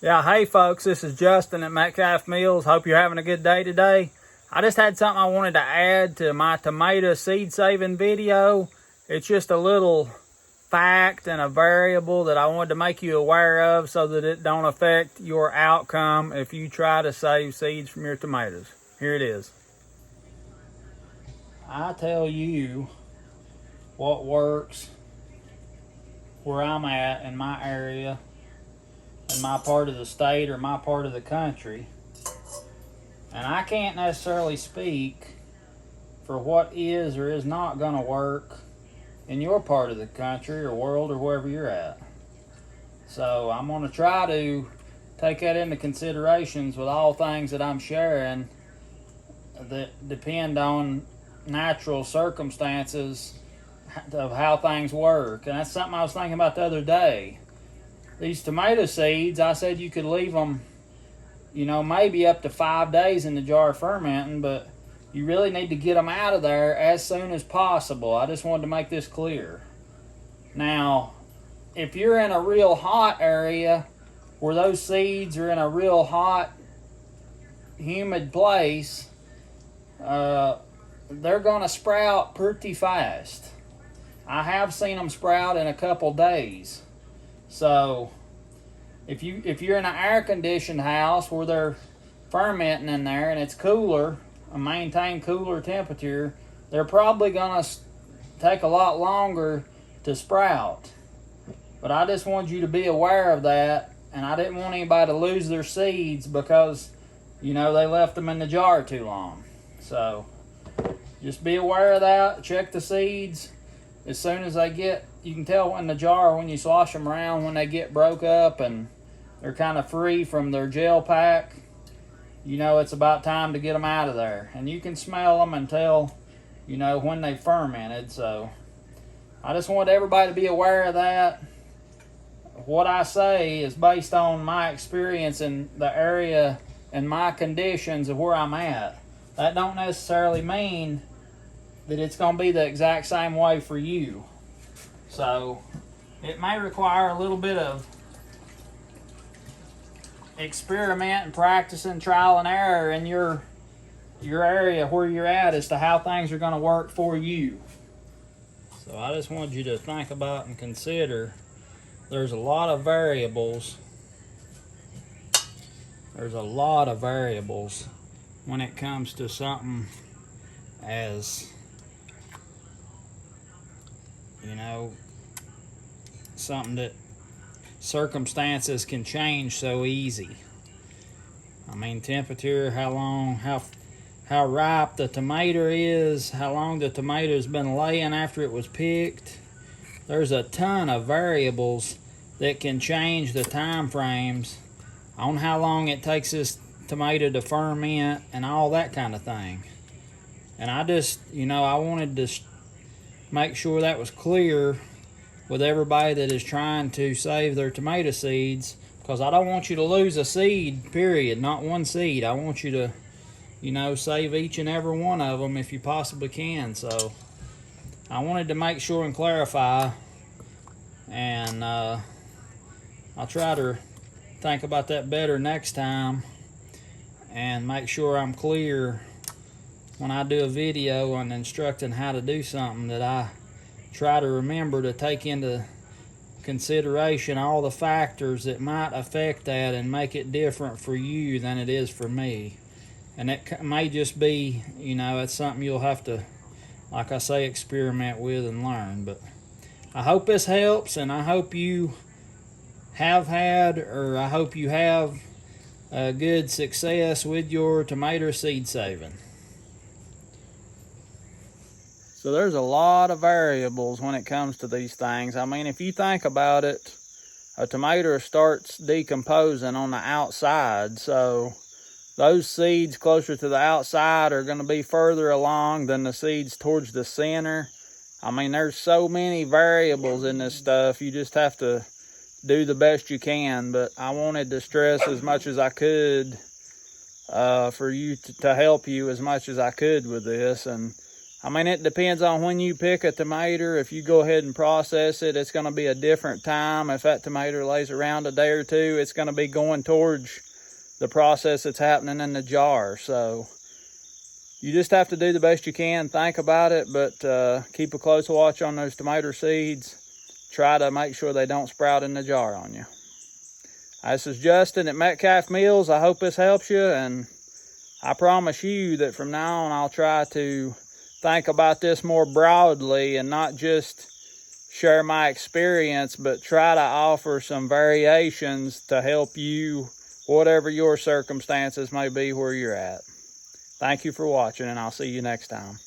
Yeah, hey folks, this is Justin at Metcalf Mills. Hope you're having a good day today. I just had something I wanted to add to my tomato seed saving video. It's just a little fact and a variable that I wanted to make you aware of so that it don't affect your outcome if you try to save seeds from your tomatoes. Here it is. I tell you what works where I'm at in my area, in my part of the state or my part of the country, and I can't necessarily speak for what is or is not going to work in your part of the country or world or wherever you're at. So I'm going to try to take that into considerations with all things that I'm sharing that depend on natural circumstances of how things work. And that's something I was thinking about the other day. These tomato seeds, I said you could leave them, maybe up to 5 days in the jar fermenting, but you really need to get them out of there as soon as possible. I just wanted to make this clear. Now, if you're in a real hot area where those seeds are in a real hot, humid place, they're going to sprout pretty fast. I have seen them sprout in a couple days. So if you're in an air-conditioned house where they're fermenting in there and it's cooler, a maintained cooler temperature, they're probably going to take a lot longer to sprout. But I just want you to be aware of that, and I didn't want anybody to lose their seeds because, they left them in the jar too long. So just be aware of that. Check the seeds. As soon as they get, you can tell in the jar when you slosh them around, when they get broke up and they're kind of free from their gel pack, it's about time to get them out of there. And you can smell them and tell, when they fermented. So I just want everybody to be aware of that. What I say is based on my experience in the area and my conditions of where I'm at. That don't necessarily mean that it's going to be the exact same way for you. So it may require a little bit of experiment and practice and trial and error in your area where you're at as to how things are going to work for you. So I just wanted you to think about and consider there's a lot of variables. There's a lot of variables when it comes to something as something that circumstances can change so easy. I mean, temperature, how ripe the tomato is, how long the tomato's been laying after it was picked. There's a ton of variables that can change the time frames on how long it takes this tomato to ferment and all that kind of thing. And I just, I wanted to make sure that was clear with everybody that is trying to save their tomato seeds, because I don't want you to lose a seed, period, not one seed. I want you to, save each and every one of them if you possibly can. So I wanted to make sure and clarify, and I'll try to think about that better next time and make sure I'm clear when I do a video on instructing how to do something, that I try to remember to take into consideration all the factors that might affect that and make it different for you than it is for me. And it may just be, it's something you'll have to, like I say, experiment with and learn. But I hope this helps, and I hope you have had, or I hope you have good success with your tomato seed saving. So there's a lot of variables when it comes to these things. I mean, if you think about it, a tomato starts decomposing on the outside. So those seeds closer to the outside are going to be further along than the seeds towards the center. I mean, there's so many variables in this stuff. You just have to do the best you can. But I wanted to stress as much as I could for you to help you as much as I could with this. And I mean, it depends on when you pick a tomato. If you go ahead and process it, it's going to be a different time. If that tomato lays around a day or two, it's going to be going towards the process that's happening in the jar. So you just have to do the best you can. Think about it, but keep a close watch on those tomato seeds. Try to make sure they don't sprout in the jar on you. This is Justin at Metcalf Mills. I hope this helps you, and I promise you that from now on I'll try to think about this more broadly and not just share my experience, but try to offer some variations to help you, whatever your circumstances may be where you're at. Thank you for watching, and I'll see you next time.